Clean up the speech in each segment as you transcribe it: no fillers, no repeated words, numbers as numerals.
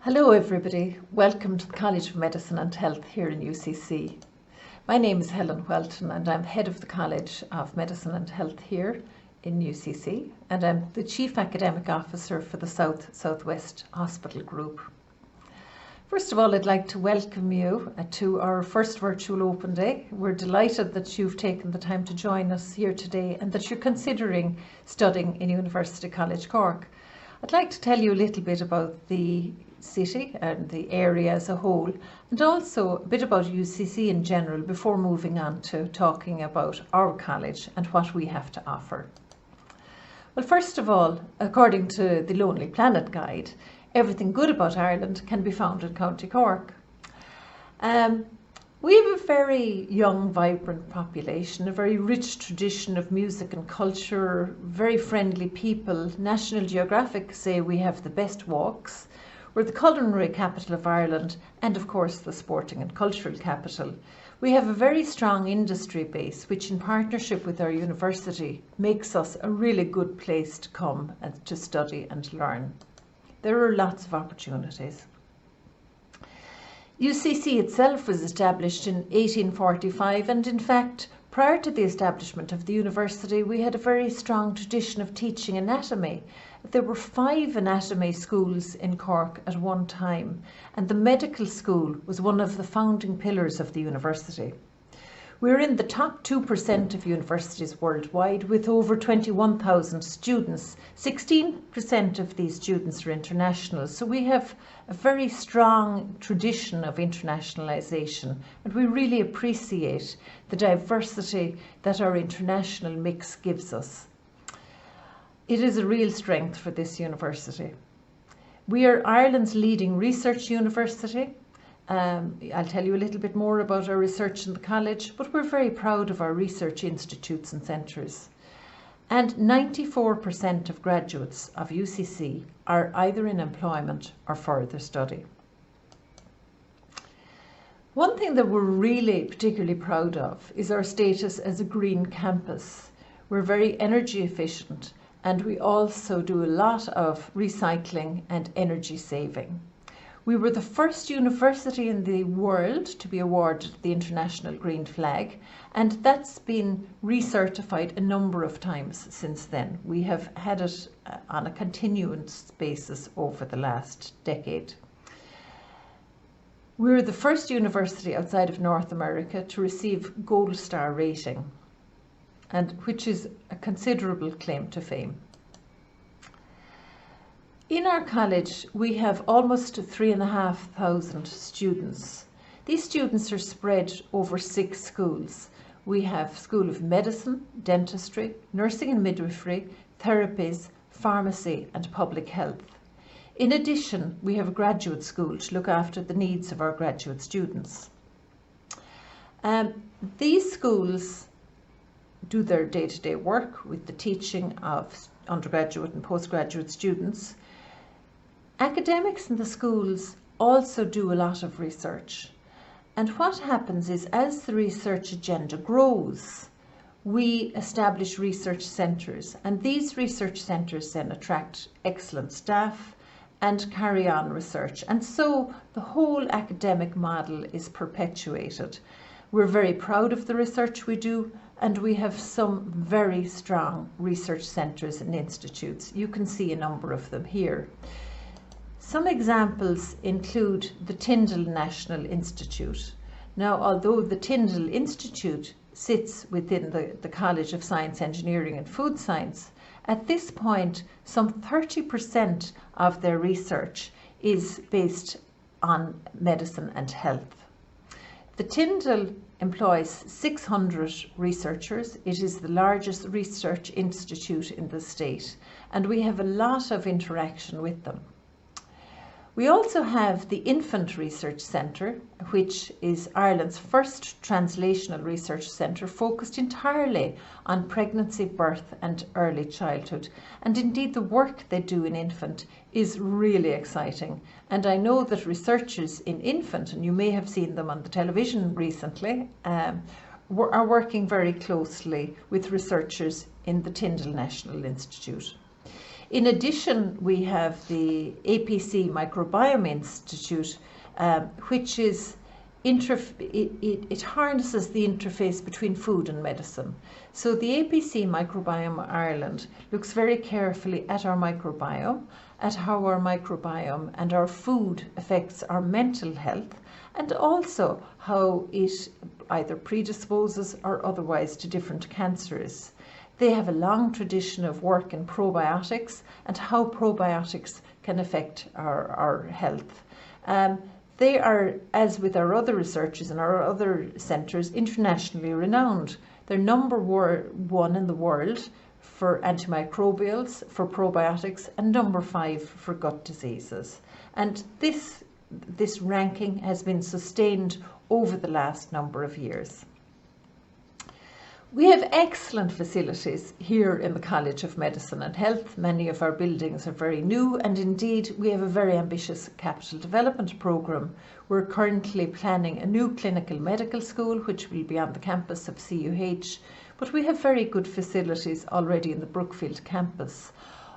Hello everybody, welcome to the College of Medicine and Health here in UCC. My name is Helen Whelton and I'm head of the College of Medicine and Health here in UCC, and I'm the Chief Academic Officer for the South-Southwest Hospital Group. First of all, I'd like to welcome you to our first virtual open day. We're delighted that you've taken the time to join us here today and that you're considering studying in University College Cork. I'd like to tell you a little bit about the city and the area as a whole, and also a bit about UCC in general before moving on to talking about our college and what we have to offer. Well, first of all, according to the Lonely Planet Guide, everything good about Ireland can be found in County Cork. We have a very young, vibrant population, a very rich tradition of music and culture, very friendly people. National Geographic say we have the best walks. We're the culinary capital of Ireland and, of course, the sporting and cultural capital. We have a very strong industry base, which in partnership with our university makes us a really good place to come and to study and learn. There are lots of opportunities. UCC itself was established in 1845, and in fact, prior to the establishment of the university, we had a very strong tradition of teaching anatomy. There were 5 anatomy schools in Cork at one time, and the medical school was one of the founding pillars of the university. We're in the top 2% of universities worldwide with over 21,000 students. 16% of these students are international, so we have a very strong tradition of internationalization, and we really appreciate the diversity that our international mix gives us. It is a real strength for this university. We are Ireland's leading research university. I'll tell you a little bit more about our research in the college, but we're very proud of our research institutes and centres. And 94% of graduates of UCC are either in employment or further study. One thing that we're really particularly proud of is our status as a green campus. We're very energy efficient, and we also do a lot of recycling and energy saving. We were the first university in the world to be awarded the International Green Flag, and that's been recertified a number of times since then. We have had it on a continuous basis over the last decade. We're the first university outside of North America to receive Gold Star rating, and which is a considerable claim to fame. In our college, we have almost 3,500 students. These students are spread over 6 schools. We have School of Medicine, Dentistry, Nursing and Midwifery, Therapies, Pharmacy and Public Health. In addition, we have a graduate school to look after the needs of our graduate students. These schools do their day-to-day work with the teaching of undergraduate and postgraduate students. Academics in the schools also do a lot of research, and what happens is as the research agenda grows, we establish research centres, and these research centres then attract excellent staff and carry on research, and so the whole academic model is perpetuated. We're very proud of the research we do, and we have some very strong research centres and institutes. You can see a number of them here. Some examples include the Tyndall National Institute. Now, although the Tyndall Institute sits within the College of Science, Engineering and Food Science, at this point, some 30% of their research is based on medicine and health. The Tyndall employs 600 researchers. It is the largest research institute in the state, and we have a lot of interaction with them. We also have the Infant Research Centre, which is Ireland's first translational research centre focused entirely on pregnancy, birth and early childhood. And indeed the work they do in infant is really exciting. And I know that researchers in infant, and you may have seen them on the television recently, are working very closely with researchers in the Tyndall National Institute. In addition, we have the APC Microbiome Institute, which is it harnesses the interface between food and medicine. So the APC Microbiome Ireland looks very carefully at our microbiome, at how our microbiome and our food affects our mental health, and also how it either predisposes or otherwise to different cancers. They have a long tradition of work in probiotics and how probiotics can affect our health. They are, as with our other researchers and our other centres, internationally renowned. They're number one in the world for antimicrobials, for probiotics, and number 5 for gut diseases. And this ranking has been sustained over the last number of years. We have excellent facilities here in the College of Medicine and Health. Many of our buildings are very new, and indeed we have a very ambitious capital development programme. We're currently planning a new clinical medical school which will be on the campus of CUH, but we have very good facilities already in the Brookfield campus.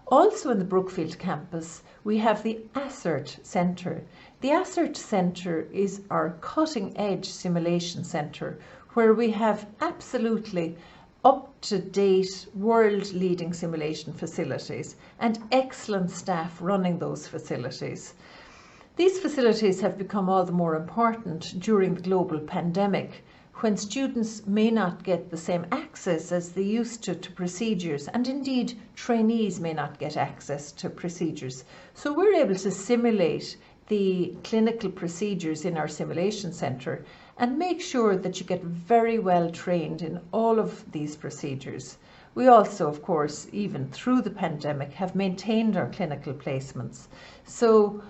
Also in the Brookfield campus we have the ASSERT Centre. The ASSERT Centre is our cutting-edge simulation centre, where we have absolutely up-to-date, world-leading simulation facilities and excellent staff running those facilities. These facilities have become all the more important during the global pandemic, when students may not get the same access as they used to procedures, and indeed trainees may not get access to procedures. So we're able to simulate the clinical procedures in our simulation centre and make sure that you get very well trained in all of these procedures. We also, of course, even through the pandemic, have maintained our clinical placements. So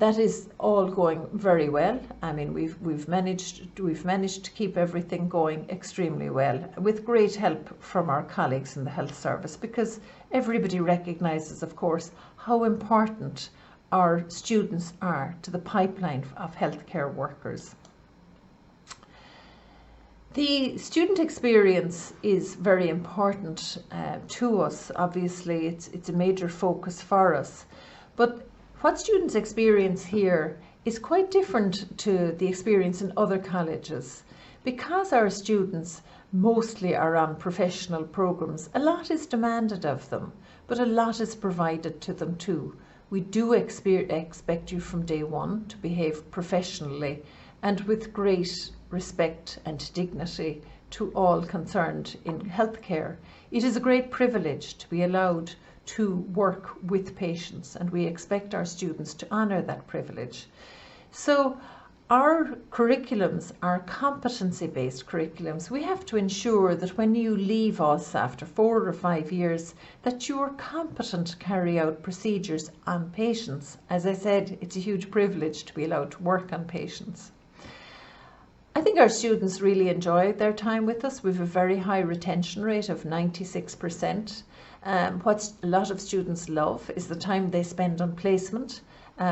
that is all going very well. I mean, we've managed to keep everything going extremely well, with great help from our colleagues in the health service, because everybody recognises, of course, how important our students are to the pipeline of healthcare workers. The student experience is very important to us. Obviously, it's a major focus for us. But what students experience here is quite different to the experience in other colleges. Because our students mostly are on professional programmes, a lot is demanded of them, but a lot is provided to them too. We do expect you from day one to behave professionally and with great respect and dignity to all concerned in healthcare. It is a great privilege to be allowed to work with patients, and we expect our students to honour that privilege. So our curriculums are competency-based curriculums. We have to ensure that when you leave us after 4 or 5 years, that you are competent to carry out procedures on patients. As I said, it's a huge privilege to be allowed to work on patients. I think our students really enjoy their time with us. We have a very high retention rate of 96%. What a lot of students love is the time they spend on placement.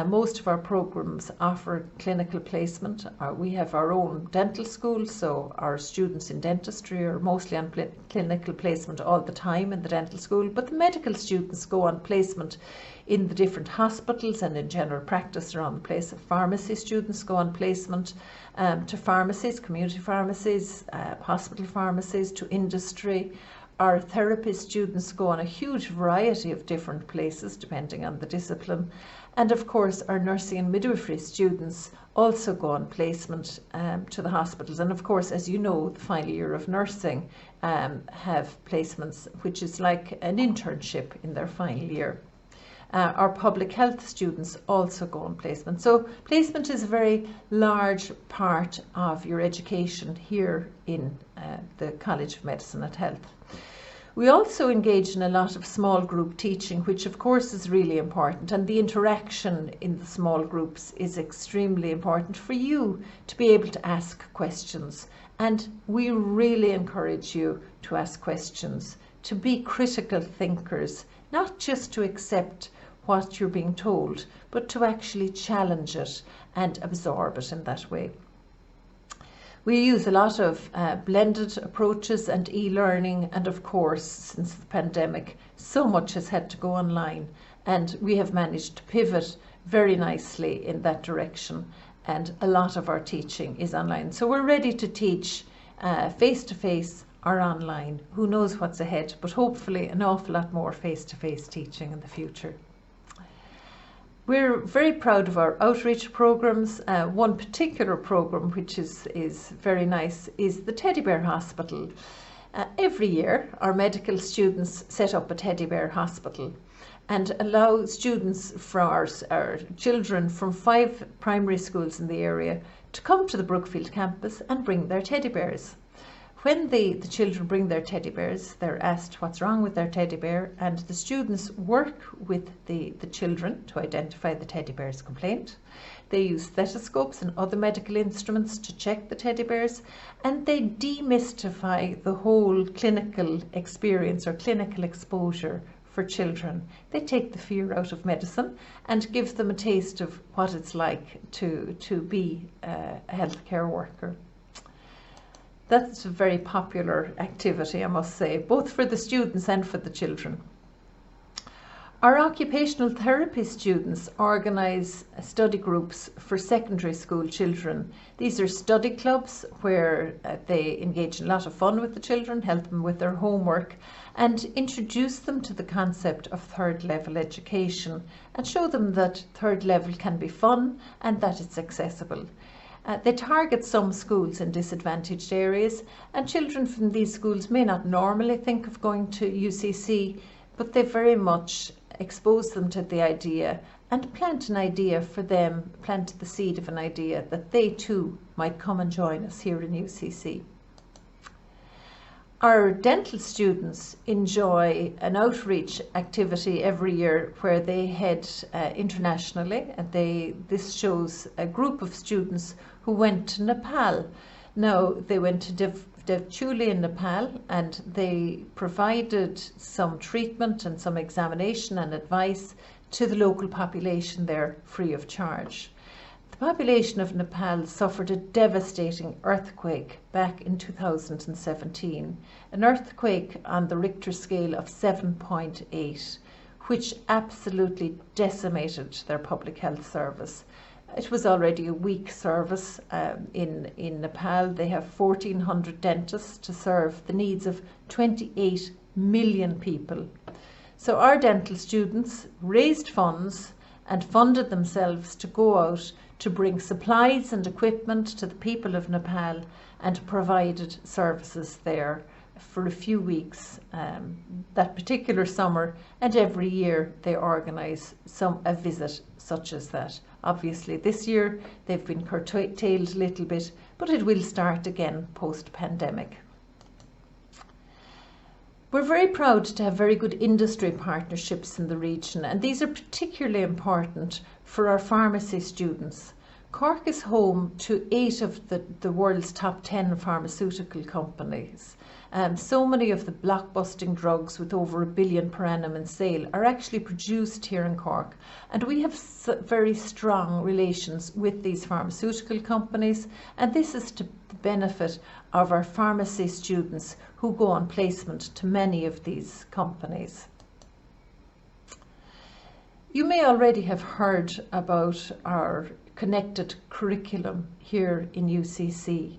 Most of our programs offer clinical placement. We have our own dental school, so our students in dentistry are mostly on clinical placement all the time in the dental school, but the medical students go on placement in the different hospitals and in general practice around the place. Pharmacy students go on placement to pharmacies, community pharmacies, hospital pharmacies, to industry. Our therapy students go on a huge variety of different places depending on the discipline. And of course our nursing and midwifery students also go on placement to the hospitals. And of course, as you know, the final year of nursing have placements, which is like an internship in their final year. Our public health students also go on placement. So placement is a very large part of your education here in the College of Medicine and Health. We also engage in a lot of small group teaching, which of course is really important, and the interaction in the small groups is extremely important for you to be able to ask questions. And we really encourage you to ask questions, to be critical thinkers, not just to accept what you're being told, but to actually challenge it and absorb it in that way. We use a lot of blended approaches and e-learning, and of course, since the pandemic, so much has had to go online, and we have managed to pivot very nicely in that direction, and a lot of our teaching is online. So we're ready to teach face-to-face or online. Who knows what's ahead, but hopefully an awful lot more face-to-face teaching in the future. We're very proud of our outreach programs. One particular program which is very nice is the Teddy Bear Hospital. Every year our medical students set up a Teddy Bear Hospital and allow students from our children from 5 primary schools in the area to come to the Brookfield campus and bring their teddy bears. When the children bring their teddy bears, they're asked what's wrong with their teddy bear, and the students work with the children to identify the teddy bear's complaint. They use stethoscopes and other medical instruments to check the teddy bears, and they demystify the whole clinical experience or clinical exposure for children. They take the fear out of medicine and give them a taste of what it's like to be a healthcare worker. That's a very popular activity, I must say, both for the students and for the children. Our occupational therapy students organise study groups for secondary school children. These are study clubs where they engage in a lot of fun with the children, help them with their homework, and introduce them to the concept of third level education and show them that third level can be fun and that it's accessible. They target some schools in disadvantaged areas, and children from these schools may not normally think of going to UCC, but they very much expose them to the idea and plant an idea for them, plant the seed of an idea that they too might come and join us here in UCC. Our dental students enjoy an outreach activity every year where they head internationally, and this shows a group of students who went to Nepal. Now, they went to Devchuli in Nepal, and they provided some treatment and some examination and advice to the local population there free of charge. The population of Nepal suffered a devastating earthquake back in 2017, an earthquake on the Richter scale of 7.8, which absolutely decimated their public health service. It was already a weak service in Nepal. They have 1,400 dentists to serve the needs of 28 million people. So our dental students raised funds and funded themselves to go out to bring supplies and equipment to the people of Nepal and provided services there for a few weeks that particular summer, and every year they organise a visit such as that. Obviously this year they've been curtailed a little bit, but it will start again post-pandemic. We're very proud to have very good industry partnerships in the region, and these are particularly important for our pharmacy students. Cork is home to 8 of the world's top 10 pharmaceutical companies. So many of the blockbusting drugs with over $1 billion per annum in sale are actually produced here in Cork, and we have very strong relations with these pharmaceutical companies, and this is to the benefit of our pharmacy students who go on placement to many of these companies. You may already have heard about our connected curriculum here in UCC.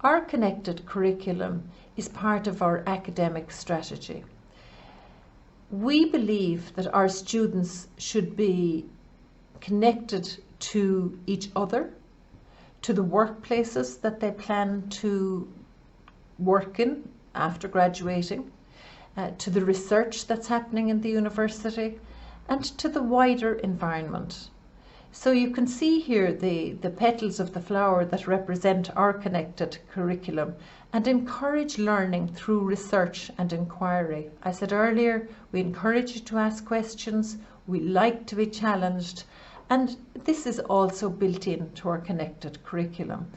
Our connected curriculum is part of our academic strategy. We believe that our students should be connected to each other, to the workplaces that they plan to work in after graduating, to the research that's happening in the university, and to the wider environment. So you can see here the petals of the flower that represent our connected curriculum and encourage learning through research and inquiry. I said earlier, we encourage you to ask questions, we like to be challenged, and this is also built into our connected curriculum.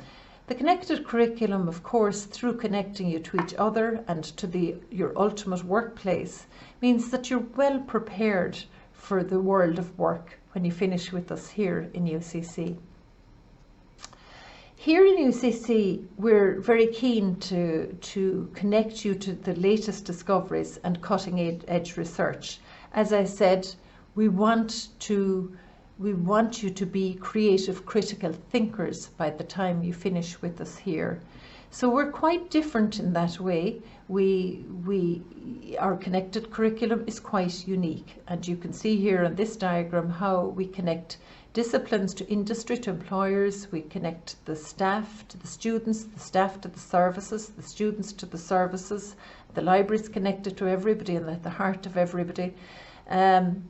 The connected curriculum, of course, through connecting you to each other and to your ultimate workplace, means that you're well prepared for the world of work when you finish with us here in UCC. Here in UCC, we're very keen to connect you to the latest discoveries and cutting edge research. As I said, we want you to be creative, critical thinkers by the time you finish with us here. So we're quite different in that way. Our connected curriculum is quite unique, and you can see here on this diagram how we connect disciplines to industry, to employers. We connect the staff to the students, the staff to the services, the students to the services. The library is connected to everybody and at the heart of everybody. And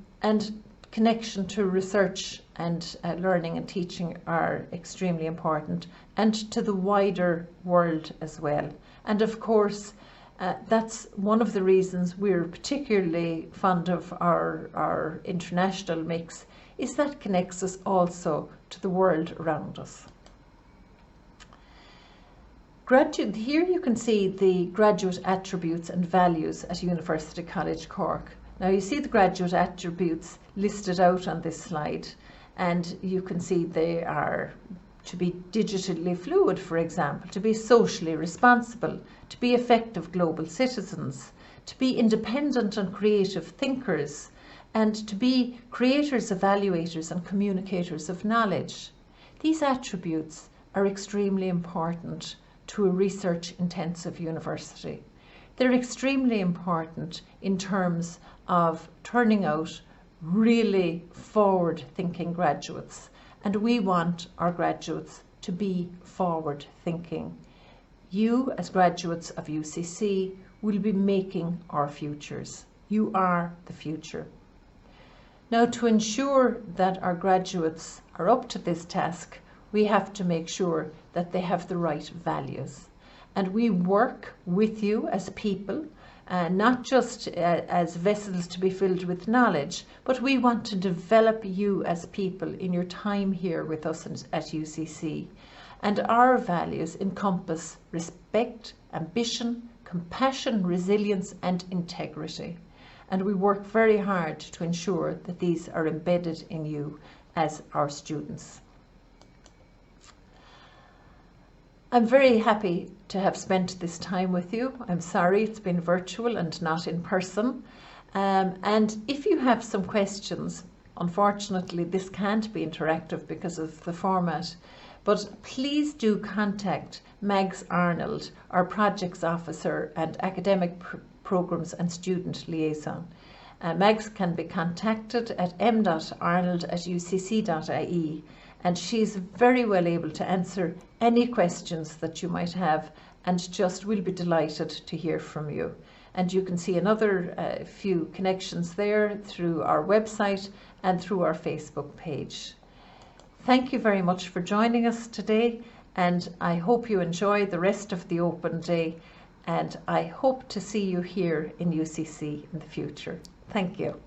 connection to research and learning and teaching are extremely important, and to the wider world as well. And of course, that's one of the reasons we're particularly fond of our international mix, is that connects us also to the world around us. Here you can see the graduate attributes and values at University College Cork. Now you see the graduate attributes listed out on this slide, and you can see they are to be digitally fluid, for example, to be socially responsible, to be effective global citizens, to be independent and creative thinkers, and to be creators, evaluators and communicators of knowledge. These attributes are extremely important to a research-intensive university. They're extremely important in terms of turning out really forward-thinking graduates, and we want our graduates to be forward-thinking. You, as graduates of UCC, will be making our futures. You are the future. Now, to ensure that our graduates are up to this task, we have to make sure that they have the right values. And we work with you as people, not just as vessels to be filled with knowledge, but we want to develop you as people in your time here with us at UCC. And our values encompass respect, ambition, compassion, resilience and integrity. And we work very hard to ensure that these are embedded in you as our students. I'm very happy to have spent this time with you. I'm sorry it's been virtual and not in person. And if you have some questions, unfortunately this can't be interactive because of the format, but please do contact Mags Arnold, our projects officer and academic programs and student liaison. Mags can be contacted at m.arnold@ucc.ie, and she's very well able to answer any questions that you might have, and just will be delighted to hear from you. And you can see another few connections there through our website and through our Facebook page. Thank you very much for joining us today, and I hope you enjoy the rest of the open day, and I hope to see you here in UCC in the future. Thank you.